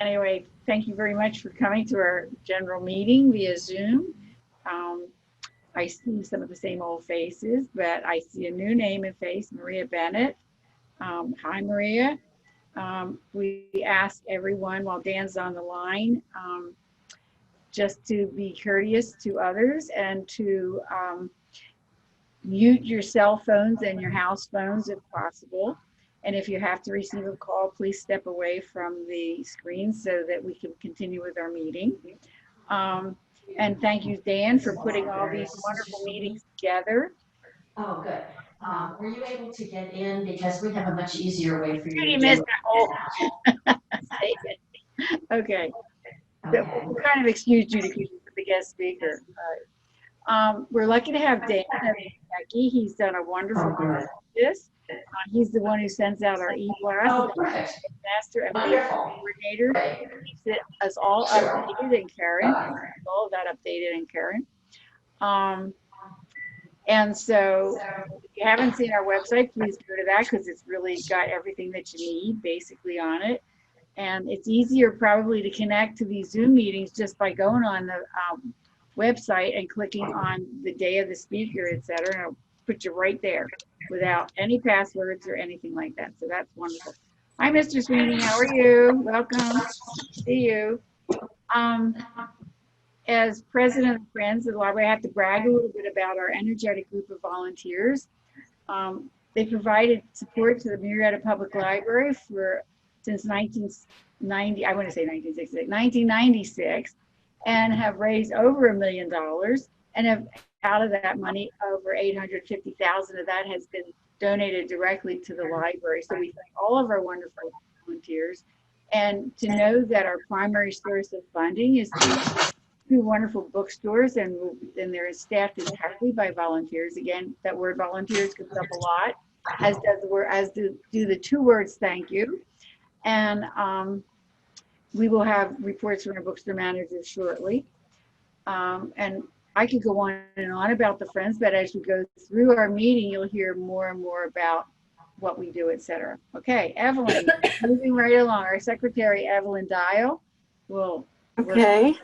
Anyway, thank you very much for coming to our general meeting via Zoom. I see some of the same old faces, but I see a new name and face, Maria Bennett. Hi, Maria. We ask everyone while Dan's on the line just to be courteous to others and to mute your cell phones and your house phones if possible. And if you have to receive a call, please step away from the screen so that we can continue with our meeting. And thank you, Dan, for putting all these wonderful meetings together. Oh, good. Were you able to get in? Because we have a much easier way for you to You missed that whole statement. Okay. So we kind of excused you to keep the guest speaker. We're lucky to have Dan as Becky. He's done a wonderful job with this. He's the one who sends out our e-blast. Oh, perfect. Master and Wonderful. coordinator. Keeps us all updated and Karen. All of that updated and Karen. And so if you haven't seen our website, please go to that because it's really got everything that you need basically on it. And it's easier probably to connect to these Zoom meetings just by going on the website and clicking on the day of the speaker, et cetera, and it'll put you right there without any passwords or anything like that. So that's wonderful. Hi, Mr. Sweeney. How are you? Welcome. See you. As president of Friends of the Library, I have to brag a little bit about our energetic group of volunteers. They provided support to the Marietta Public Library since 1990, I want to say 1996, and have raised over $1 million, and have out of that money, over $850,000 of that has been donated directly to the library. So we thank all of our wonderful volunteers, and to know that our primary source of funding is two wonderful bookstores, and they're staffed entirely by volunteers. Again, that word volunteers comes up a lot, as do the two words thank you. And we will have reports from our bookstore managers shortly. And I could go on and on about the Friends, but as we go through our meeting, you'll hear more and more about what we do, et cetera. Okay, Evelyn, moving right along. Our secretary, Evelyn Dial, will. Okay.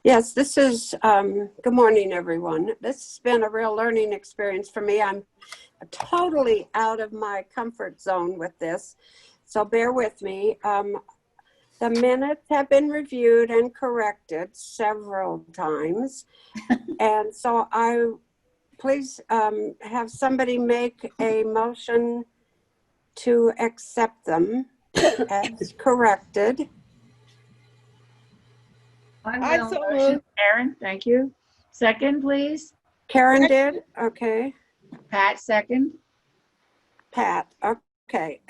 Yes, this is, good morning, everyone. This has been a real learning experience for me. I'm totally out of my comfort zone with this, so bear with me. The minutes have been reviewed and corrected several times. And so please have somebody make a motion to accept them as corrected. Karen, thank you. Second, please. Karen did? Okay. Pat, second. Pat, okay.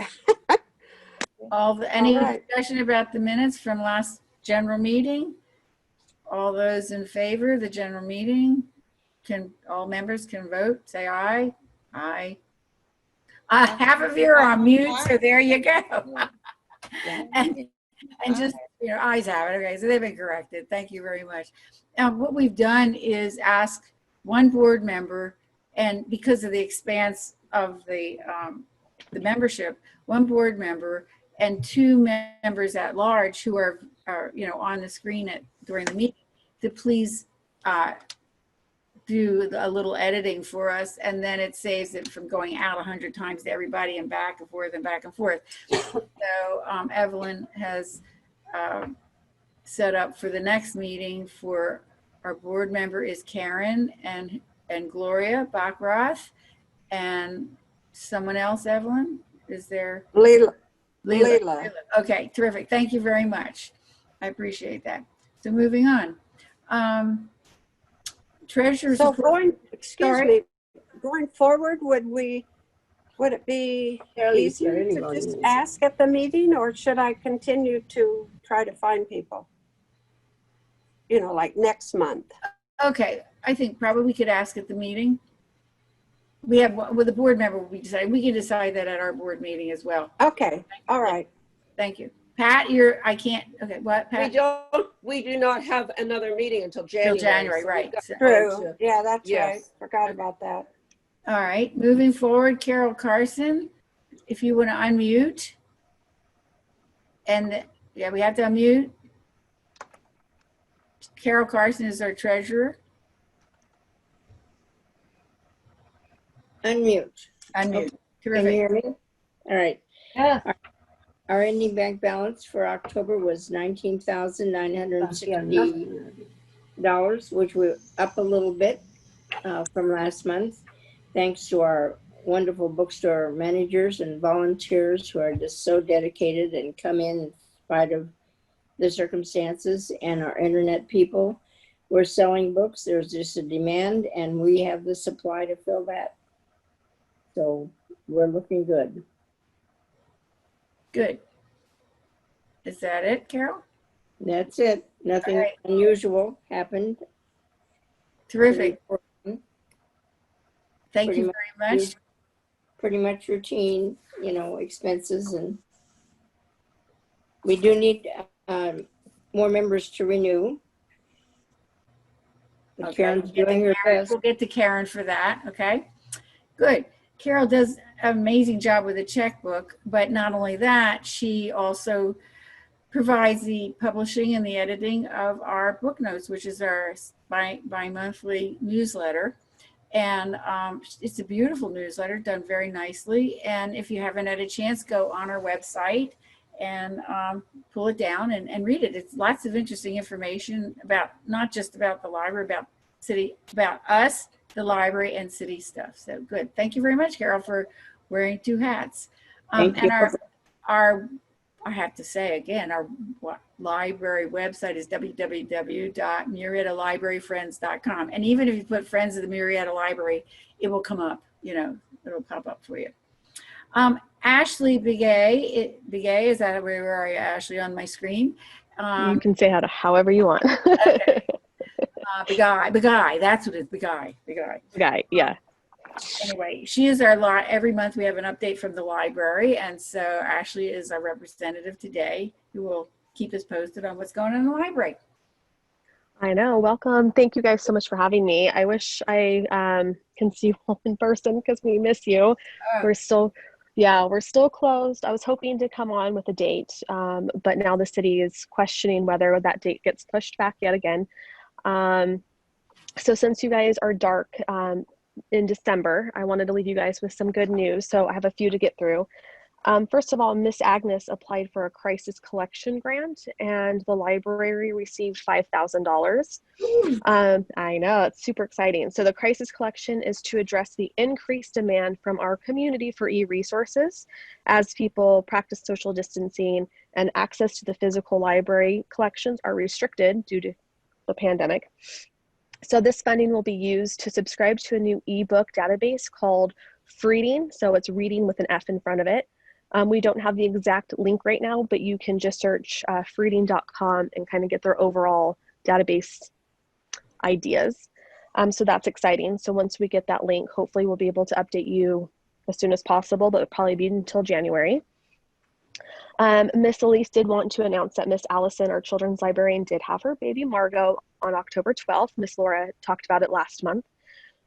Any right. discussion about the minutes from last general meeting? All those in favor of the general meeting, all members can vote, say aye. Aye. Half of you are on mute, so there you go. and just, ayes have it. Okay, so they've been corrected. Thank you very much. Now, what we've done is ask one board member, and because of the expanse of the membership, one board member and two members at large who are on the screen during the meeting to please do a little editing for us, and then it saves it from going out 100 times to everybody and back and forth and back and forth. So Evelyn has set up for the next meeting for our board member is Karen and Gloria Bachroth, and someone else. Evelyn, is there? Leila. Okay, terrific. Thank you very much. I appreciate that. So moving on. Treasurer's So going forward, would it be easier to just ask at the meeting, or should I continue to try to find people? Like next month. Okay, I think probably we could ask at the meeting. We have with the board member. We can decide that at our board meeting as well. Okay. All right. Thank you, Pat. I can't. Okay, what? Pat? We do not have another meeting until January. Till January, so right? True. Yeah, that's right. Forgot about that. All right. Moving forward, Carol Carson, if you want to unmute, and Yeah, we have to unmute. Carol Carson is our treasurer. Unmute. Unmute. Can you Terrific. hear me? All right. Yeah. Our ending bank balance for October was $19,960, which we're up a little bit from last month, thanks to our wonderful bookstore managers and volunteers who are just so dedicated and come in spite of the circumstances, and our internet people. We're selling books. There's just a demand, and we have the supply to fill that. So we're looking good. Good. Is that it, Carol? That's it. Nothing All right. unusual happened. Terrific. Thank Pretty you much. very much. Pretty much routine, expenses, and we do need more members to renew. But Okay, Karen's doing her best. We'll get to Karen for that. Okay, good. Carol does an amazing job with the checkbook, but not only that, she also provides the publishing and the editing of our book notes, which is our bi-monthly newsletter. And it's a beautiful newsletter done very nicely. And if you haven't had a chance, go on our website and pull it down and read it. It's lots of interesting information about, not just about the library, about city, about us, the library, and city stuff. So good. Thank you very much, Carol, for wearing two hats. Thank you. And our I have to say again, our library website is www.murrietalibraryfriends.com. And even if you put Friends of the Murrieta Library, it will come up, it'll pop up for you. Ashley Begay, is that where are you, Ashley, on my screen? You can say however you want. Okay. Begay, that's what it is, Begay. Guy, yeah. Anyway, she is our every month we have an update from the library, and so Ashley is our representative today who will keep us posted on what's going on in the library. I know. Welcome. Thank you guys so much for having me. I wish I can see you all in person because we miss you. We're still closed. I was hoping to come on with a date, but now the city is questioning whether that date gets pushed back yet again. So since you guys are dark in December, I wanted to leave you guys with some good news. So I have a few to get through. First of all, Miss Agnes applied for a crisis collection grant, and the library received $5,000. I know, it's super exciting. So the crisis collection is to address the increased demand from our community for e-resources as people practice social distancing and access to the physical library collections are restricted due to the pandemic. So this funding will be used to subscribe to a new ebook database called Freeding. So it's reading with an F in front of it. We don't have the exact link right now, but you can just search freeding.com and kind of get their overall database ideas. So that's exciting. So once we get that link, hopefully we'll be able to update you as soon as possible, but it'll probably be until January. Miss Elise did want to announce that Miss Allison, our children's librarian, did have her baby Margot on October 12th. Miss Laura talked about it last month.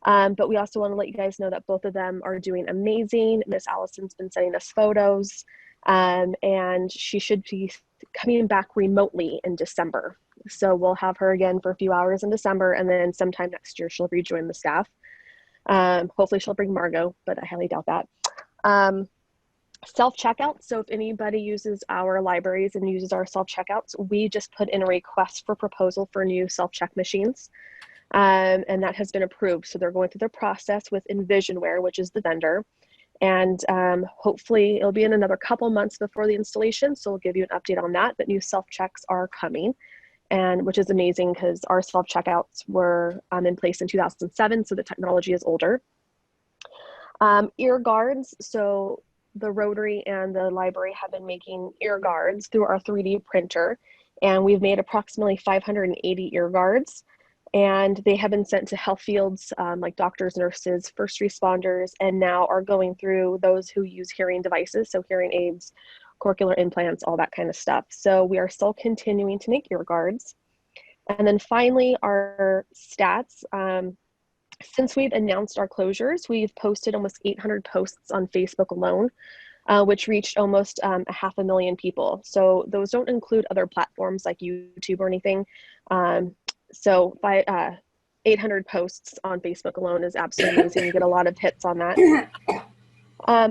But we also want to let you guys know that both of them are doing amazing. Miss Allison's been sending us photos, and she should be coming back remotely in December. So we'll have her again for a few hours in December, and then sometime next year she'll rejoin the staff. Hopefully she'll bring Margot, but I highly doubt that. Self-checkout. So if anybody uses our libraries and uses our self-checkouts, we just put in a request for proposal for new self-check machines. And that has been approved. So they're going through their process with Envisionware, which is the vendor. And hopefully it'll be in another couple months before the installation. So we'll give you an update on that, but new self-checks are coming, and which is amazing because our self-checkouts were in place in 2007. So the technology is older. Ear guards. So the Rotary and the library have been making ear guards through our 3D printer, and we've made approximately 580 ear guards, and they have been sent to health fields like doctors, nurses, first responders, and now are going through those who use hearing devices, so hearing aids, cochlear implants, all that kind of stuff. So we are still continuing to make ear guards. And then finally, our stats. Since we've announced our closures, we've posted almost 800 posts on Facebook alone. which reached almost 500,000 people. So those don't include other platforms like YouTube or anything. So 800 posts on Facebook alone is absolutely amazing. We get a lot of hits on that.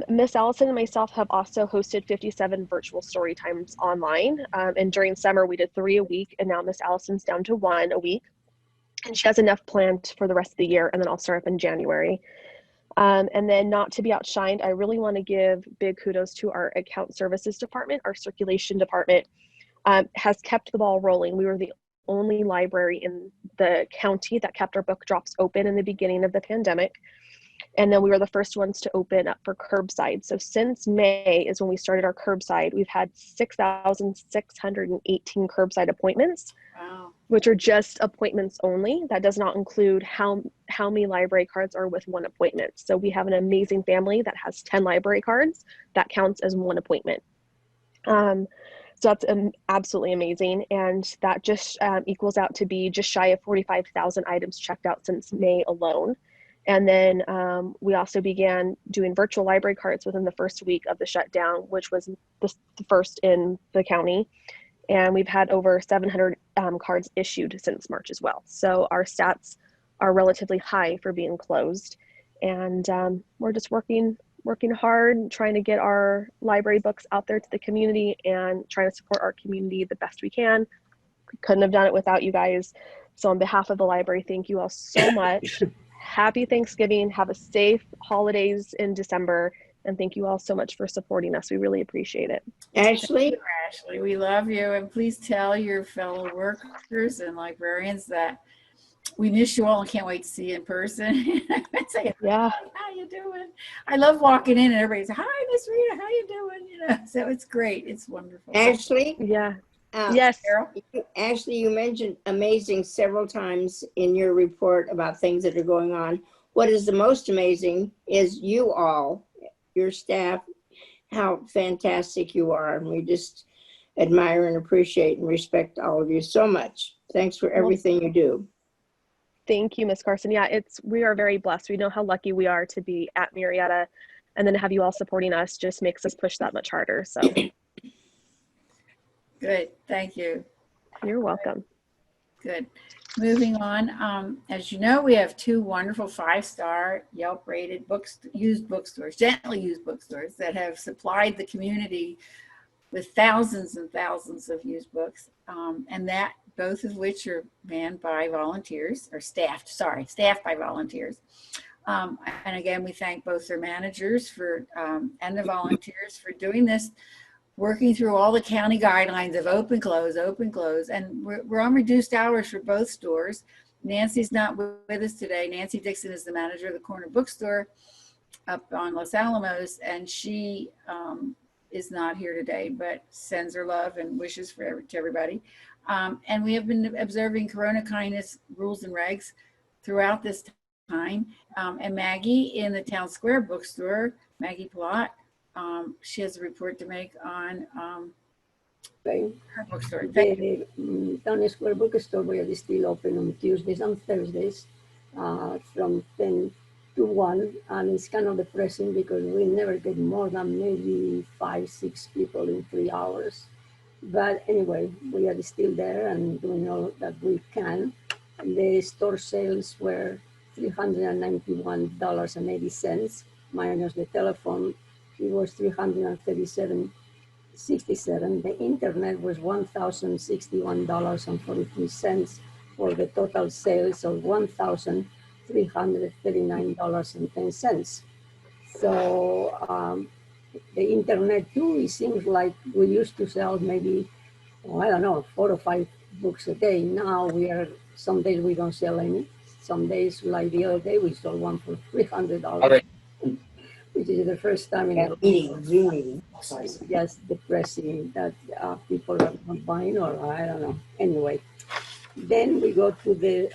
Miss Allison and myself have also hosted 57 virtual story times online. And during summer, we did 3 a week, and now Miss Allison's down to 1 a week. And she has enough planned for the rest of the year, and then I'll start up in January. And then, not to be outshined, I really want to give big kudos to our account services department. Our circulation department has kept the ball rolling. We were the only library in the county that kept our book drops open in the beginning of the pandemic. And then we were the first ones to open up for curbside. So since May is when we started our curbside, we've had 6,618 curbside appointments. Wow. Which are just appointments only. That does not include how many library cards are with 1 appointment. So we have an amazing family that has 10 library cards. That counts as 1 appointment. So that's absolutely amazing. And that just equals out to be just shy of 45,000 items checked out since May alone. And then we also began doing virtual library cards within the first week of the shutdown, which was the first in the county. And we've had over 700 cards issued since March as well. So our stats are relatively high for being closed. And we're just working hard, trying to get our library books out there to the community and trying to support our community the best we can. Couldn't have done it without you guys. So on behalf of the library, thank you all so much. Happy Thanksgiving. Have a safe holidays in December. And thank you all so much for supporting us. We really appreciate it. Ashley? Ashley, we love you, and please tell your fellow workers and librarians that we miss you all and can't wait to see you in person. Say, Yeah. how you doing? I love walking in and everybody's, hi, Miss Rita, how you doing? So it's great. It's wonderful. Ashley? Yeah. Yes. Carol? Ashley, you mentioned amazing several times in your report about things that are going on. What is the most amazing is you all, your staff, how fantastic you are. And we just admire and appreciate and respect all of you so much. Thanks for everything you do. Thank you, Miss Carson. Yeah, we are very blessed. We know how lucky we are to be at Murrieta, and then to have you all supporting us just makes us push that much harder. So Good. Thank you. you're welcome. Good. Moving on, as you know, we have 2 wonderful 5-star Yelp rated used bookstores, gently used bookstores that have supplied the community with thousands and thousands of used books, and that both of which are manned by volunteers, or staffed by volunteers. And again, we thank both their managers and the volunteers for doing this, working through all the county guidelines of open, close, and we're on reduced hours for both stores. Nancy's not with us today. Nancy Dixon is the manager of the corner bookstore up on Los Alamos, and she is not here today, but sends her love and wishes to everybody. And we have been observing Corona kindness rules and regs throughout this time. And Maggie in the Town Square bookstore, Maggie Plott, she has a report to make on Okay. her bookstore. The Town Square Bookstore will be still open on Tuesdays and Thursdays from 10 to 1, and it's kind of depressing because we never get more than maybe 5-6 people in 3 hours. But anyway, we are still there and doing all that we can. The store sales were $391.80 minus the telephone. It was $337.67. The internet was $1,061.43 for the total sales of $1,339.10. So the internet too, it seems like we used to sell maybe, I don't know, 4 or 5 books a day. Now some days we don't sell any. Some days, like the other day, we sold one for $300. Which is the first time in really just depressing that people are not buying, or I don't know. Anyway, then we go to the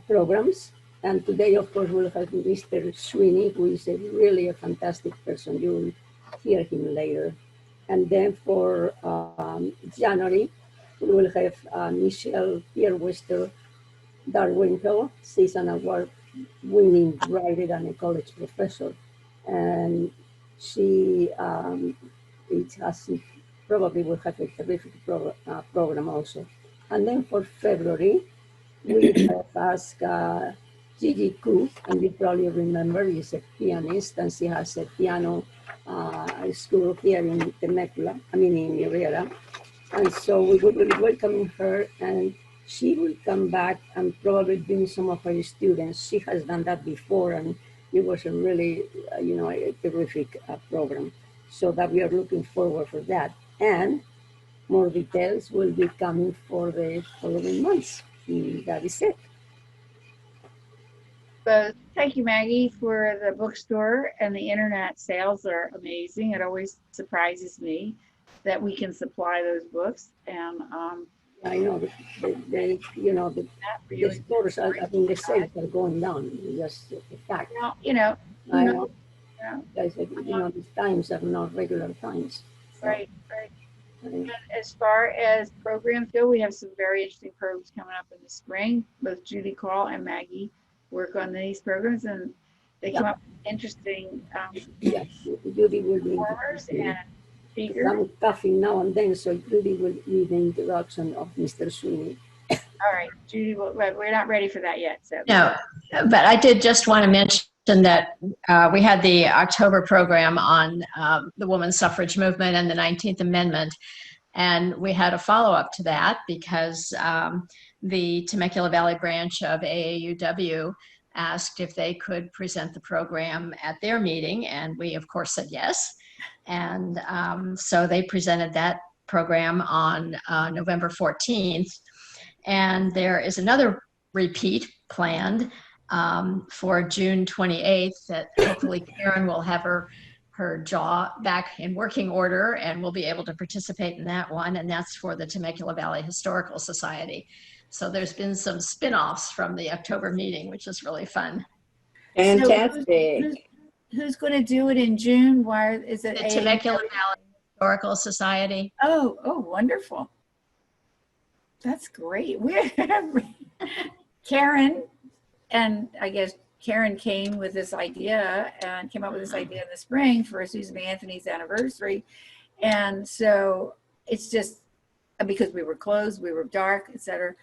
programs, and today, of course, we'll have Mr. Sweeney, who is really a fantastic person. You will hear him later. And then for January, we will have Michelle Pierwester Darwinkel. She's an award winning writer and a college professor. and she it has probably will have a terrific program also. And then for February, we have asked Gigi Koo, and you probably remember, is a pianist, and she has a piano school here in Temecula, I mean in Herrera. And so we will be welcoming her, and she will come back and probably bring some of her students. She has done that before, and it was a really, a terrific program. So that we are looking forward for that. And more details will be coming for the following months. That is it. So thank you, Maggie, for the bookstore, and the internet sales are amazing. It always surprises me that we can supply those books, and I know the that really, stores are, I mean, the sales are going down. It's just a fact. well, I know. yeah, Guys, these times are not regular times. So, right. And as far as programs go, we have some very interesting programs coming up in the spring. Both Judy Call and Maggie work on these programs, and they come up with interesting yes, Judy will be. performers and speakers. I'm coughing now and then, so Judy will lead the introduction of Mr. Sweeney. All right, Judy, we're not ready for that yet. So No, but I did just want to mention that we had the October program on the women's suffrage movement and the 19th Amendment. And we had a follow-up to that because the Temecula Valley branch of AAUW asked if they could present the program at their meeting. And we, of course, said yes. And so they presented that program on November 14th. And there is another repeat planned for June 28th that hopefully Karen will have her jaw back in working order and will be able to participate in that one. And that's for the Temecula Valley Historical Society. So there's been some spin-offs from the October meeting, which is really fun. Fantastic. So who's going to do it in June? Why is it The Temecula Valley Historical Society. Oh, wonderful. That's great. We're Karen, and I guess Karen came with this idea and came up with this idea in the spring for Susan B. Anthony's anniversary. And so it's just because we were closed, we were dark, etc.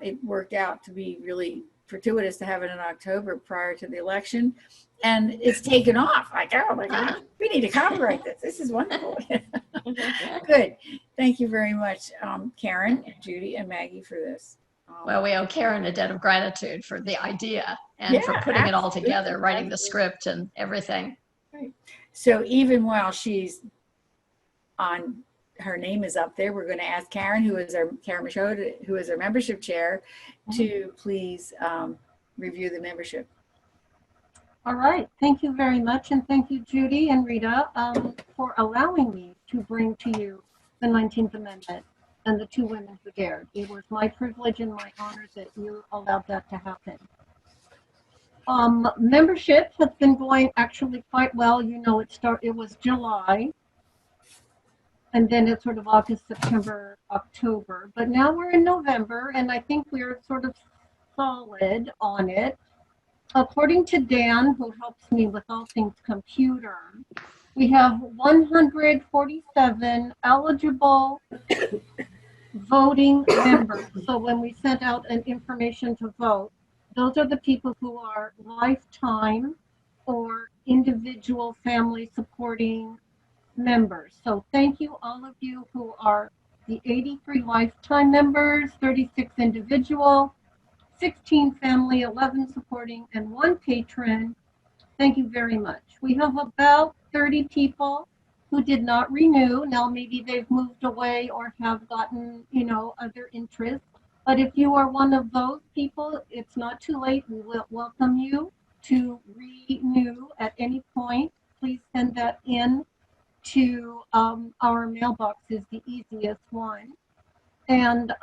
It worked out to be really fortuitous to have it in October prior to the election. And it's taken off. Like, oh my God, we need to copyright this. This is wonderful. Good. Thank you very much, Karen, Judy, and Maggie for this. Well, we owe Karen a debt of gratitude for the idea and for putting it all together, writing the script and everything. Right. So even while she's on, her name is up there, we're going to ask Karen, Karen Michaud, who is our membership chair, to please review the membership. All right, thank you very much, and thank you, Judy and Rita, for allowing me to bring to you the 19th Amendment and the two women who dared. It was my privilege and my honor that you allowed that to happen. Membership has been going actually quite well. You know, it was July, and then it's sort of August, September, October. But now we're in November, and I think we're sort of solid on it. According to Dan, who helps me with all things computer, we have 147 eligible voting members. So when we sent out an information to vote, those are the people who are lifetime or individual family supporting members. So thank you, all of you who are the 83 lifetime members, 36 individual, 16 family, 11 supporting, and 1 patron. Thank you very much. We have about 30 people who did not renew. Now maybe they've moved away or have gotten, other interests. But if you are one of those people, it's not too late. We will welcome you to renew at any point. Please send that in to our mailbox is the easiest one. And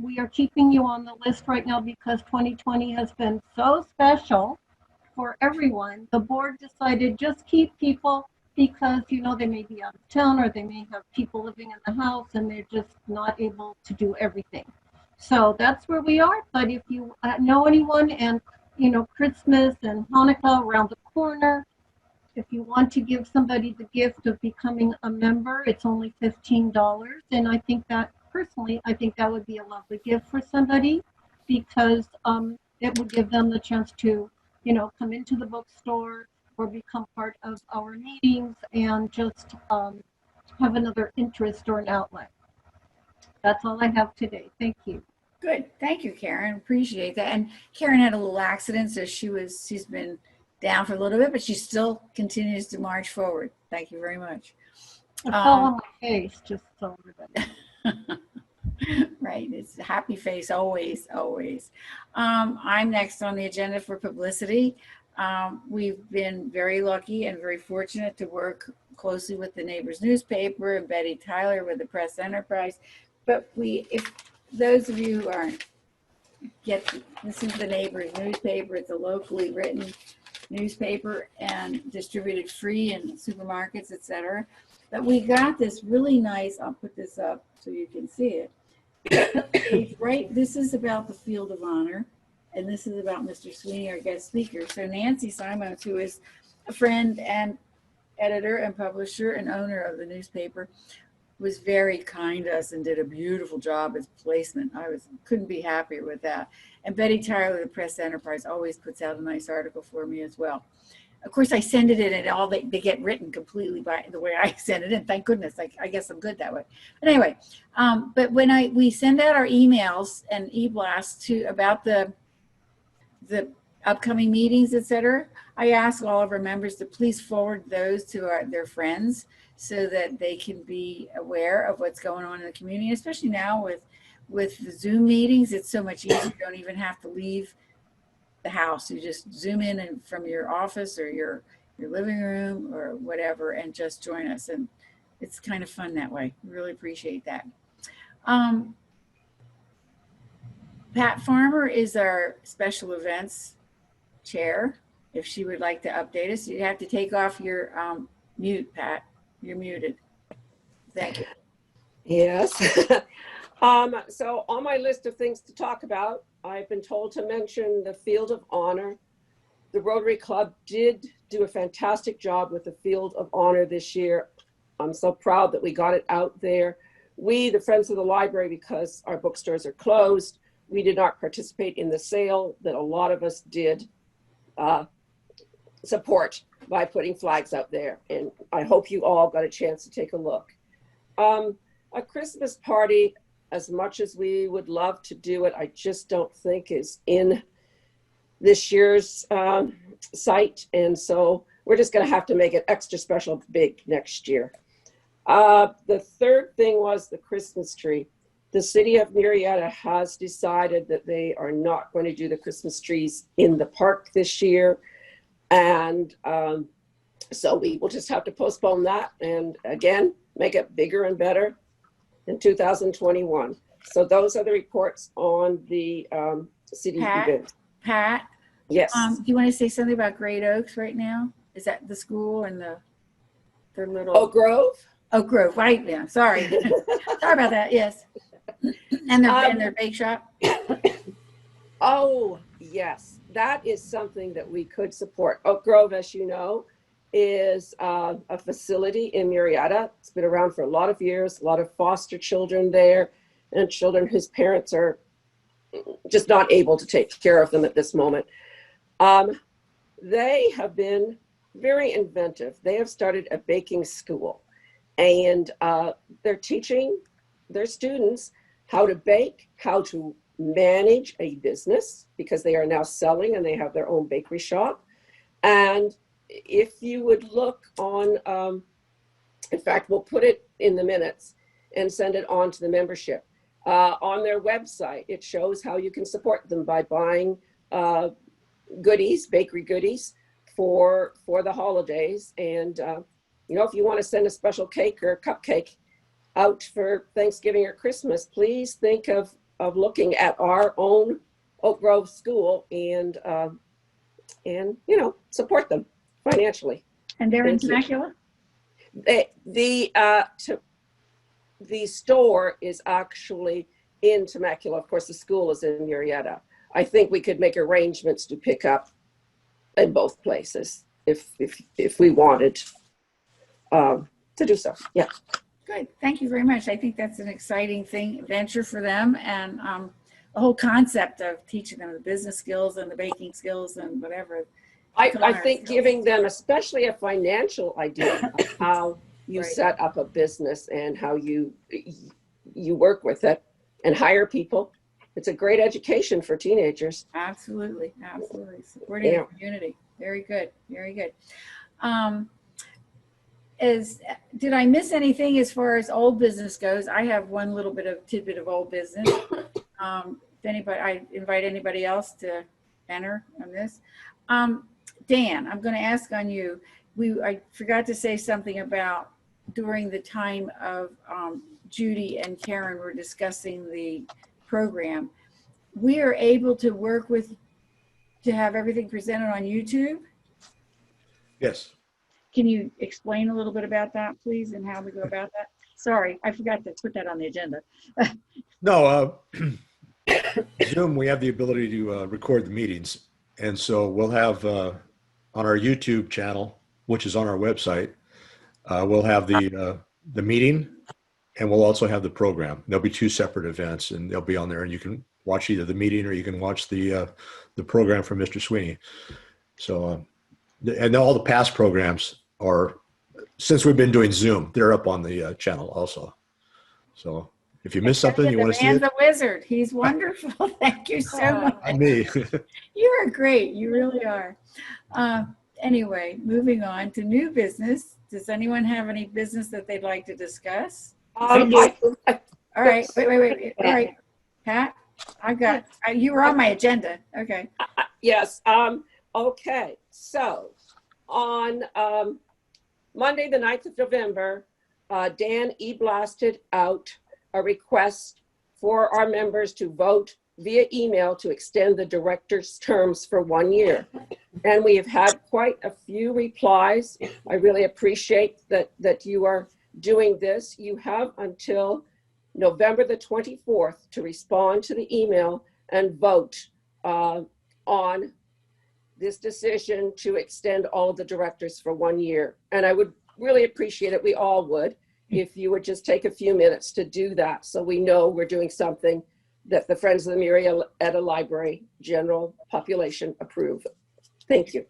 we are keeping you on the list right now because 2020 has been so special for everyone. The board decided just keep people because, they may be out of town or they may have people living in the house and they're just not able to do everything. So that's where we are. But if you know anyone and, Christmas and Hanukkah around the corner, If you want to give somebody the gift of becoming a member, it's only $15. And I think that, personally, I think that would be a lovely gift for somebody, because it would give them the chance to, come into the bookstore or become part of our meetings and just have another interest or an outlet. That's all I have today. Thank you. Good. Thank you, Karen. Appreciate that. And Karen had a little accident, so she's been down for a little bit, but she still continues to march forward. Thank you very much. I fell on my face, just so everybody. Right. It's a happy face always, always. I'm next on the agenda for publicity. We've been very lucky and very fortunate to work closely with the Neighbors newspaper and Betty Tyler with the Press Enterprise. But if those of you who aren't this is the Neighbors newspaper. It's a locally written newspaper and distributed free in supermarkets, etc. But we got this really nice, I'll put this up so you can see it. Right, this is about the Field of Honor, and this is about Mr. Sweeney, our guest speaker. So Nancy Simons, who is a friend and editor and publisher and owner of the newspaper, was very kind to us and did a beautiful job as placement. Couldn't be happier with that. And Betty Tyler, the Press Enterprise, always puts out a nice article for me as well. Of course, I send it in, and they get written completely by the way I send it in. Thank goodness. I guess I'm good that way. But anyway, but when we send out our emails and e-blasts about the upcoming meetings, etc., I ask all of our members to please forward those to their friends so that they can be aware of what's going on in the community, especially now with the Zoom meetings. It's so much easier. You don't even have to leave the house. You just zoom in and from your office or your living room or whatever and just join us. And it's kind of fun that way. Really appreciate that. Pat Farmer is our special events chair. If she would like to update us, you have to take off your mute, Pat. You're muted. Thank you. Yes. So on my list of things to talk about, I've been told to mention the Field of Honor. The Rotary Club did do a fantastic job with the Field of Honor this year. I'm so proud that we got it out there. We, the Friends of the Library, because our bookstores are closed, we did not participate in the sale that a lot of us did support by putting flags out there. And I hope you all got a chance to take a look. A Christmas party, as much as we would love to do it, I just don't think is in this year's site. And so we're just going to have to make it extra special big next year. The third thing was the Christmas tree. The city of Murrieta has decided that they are not going to do the Christmas trees in the park this year. And so we will just have to postpone that and again, make it bigger and better in 2021. So those are the reports on the city event. Pat? Yes. Do you want to say something about Great Oaks right now? Is that the school and their little Oak Grove? Oak Grove, right? Yeah, sorry. Sorry about that, yes. And their bake shop? Oh, yes. That is something that we could support. Oak Grove, as you know, is a facility in Murrieta. It's been around for a lot of years, a lot of foster children there and children whose parents are just not able to take care of them at this moment. They have been very inventive. They have started a baking school and they're teaching their students how to bake, how to manage a business because they are now selling and they have their own bakery shop. And if you would look on, in fact, we'll put it in the minutes and send it on to the membership. On their website, it shows how you can support them by buying goodies, bakery goodies for the holidays. And, you know, if you want to send a special cake or a cupcake out for Thanksgiving or Christmas, please think of looking at our own Oak Grove School and you know, support them financially. And they're in Temecula? The store is actually in Temecula. Of course, the school is in Murrieta. I think we could make arrangements to pick up in both places. if we wanted to do so. Yeah. Good. Thank you very much. I think that's an exciting venture for them, and the whole concept of teaching them the business skills and the baking skills and whatever. I think giving them especially a financial idea of how you Right. set up a business and how you work with it and hire people. It's a great education for teenagers. Absolutely, absolutely. Supporting the community. Very good, very good. Did I miss anything as far as old business goes? I have one little bit of tidbit of old business. If anybody, I invite anybody else to enter on this. Dan, I'm going to ask on you. I forgot to say something about during the time of Judy and Karen were discussing the program. We are able to work to have everything presented on YouTube. Yes. Can you explain a little bit about that, please, and how we go about that? Sorry, I forgot to put that on the agenda. No, Zoom, we have the ability to record the meetings. And so we'll have on our YouTube channel, which is on our website, we'll have the meeting, and we'll also have the program. There'll be two separate events, and they'll be on there, and you can watch either the meeting or you can watch the program from Mr. Sweeney. So, and all the past programs are, since we've been doing Zoom, they're up on the channel also. So if you miss something, you want to see it. The wizard. He's wonderful. Thank you so much. Me. You are great. You really are. Anyway, moving on to new business. Does anyone have any business that they'd like to discuss? All right. Wait. All right. Pat, you were on my agenda. Okay. Yes. Okay. So on Monday, the 9th of November, Dan blasted out a request for our members to vote via email to extend the director's terms for 1 year. And we have had quite a few replies. I really appreciate that you are doing this. You have until November the 24th to respond to the email and vote on this decision to extend all of the directors for 1 year. And I would really appreciate it, we all would, if you would just take a few minutes to do that so we know we're doing something that the Friends of the Marietta Library general population approve. Thank you.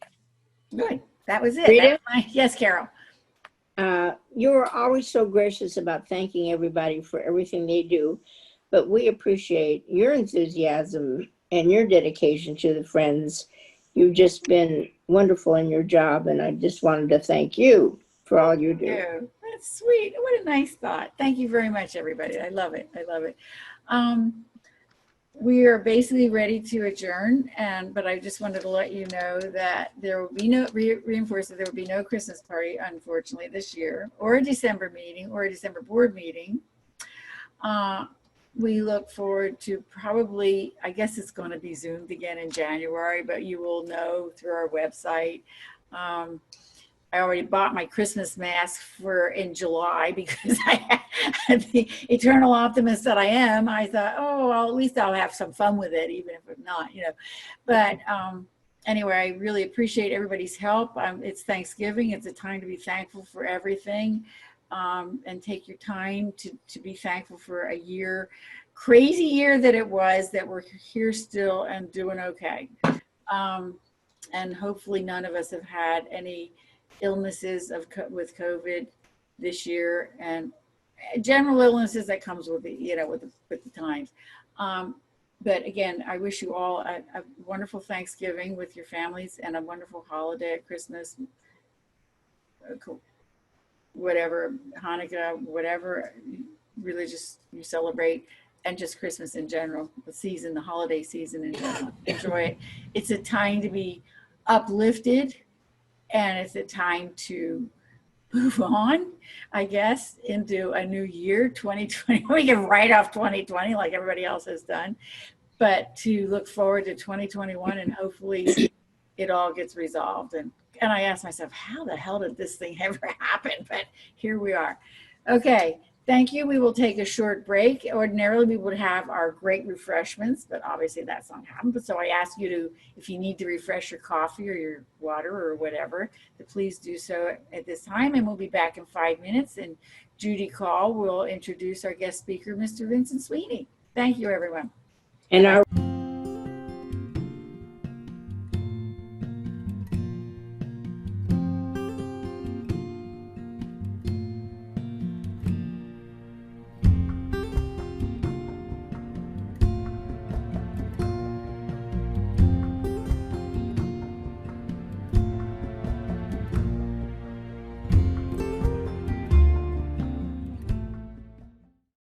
Good. That was it. Rita? Yes, Carol. You're always so gracious about thanking everybody for everything they do, but we appreciate your enthusiasm and your dedication to the Friends. You've just been wonderful in your job, and I just wanted to thank you for all you do. Yeah, that's sweet. What a nice thought. Thank you very much, everybody. I love it. I love it. We are basically ready to adjourn, but I just wanted to let you know that there will be reinforce that there will be no Christmas party, unfortunately, this year, or a December meeting, or a December board meeting. We look forward to probably, I guess it's going to be Zoomed again in January, but you will know through our website. I already bought my Christmas mask in July because I had the eternal optimist that I am. I thought, oh, well, at least I'll have some fun with it, even if I'm not, But anyway, I really appreciate everybody's help. It's Thanksgiving. It's a time to be thankful for everything, and take your time to be thankful for a year, crazy year that it was, that we're here still and doing okay. And hopefully none of us have had any illnesses with COVID this year, and general illnesses that comes with it, with the times. But again, I wish you all a wonderful Thanksgiving with your families and a wonderful holiday at Christmas, whatever, Hanukkah, whatever religious you celebrate, and just Christmas in general, the holiday season in general. Enjoy it. It's a time to be uplifted, and it's a time to move on, I guess, into a new year, 2020. We can write off 2020 like everybody else has done, but to look forward to 2021, and hopefully it all gets resolved. And I asked myself, how the hell did this thing ever happen? But here we are. Okay. Thank you. We will take a short break. Ordinarily, we would have our great refreshments, but obviously that's not happening. So I ask you to, if you need to refresh your coffee or your water or whatever, to please do so at this time. And we'll be back in 5 minutes. And Judy Call will introduce our guest speaker, Mr. Vincent Sweeney. Thank you, everyone. And our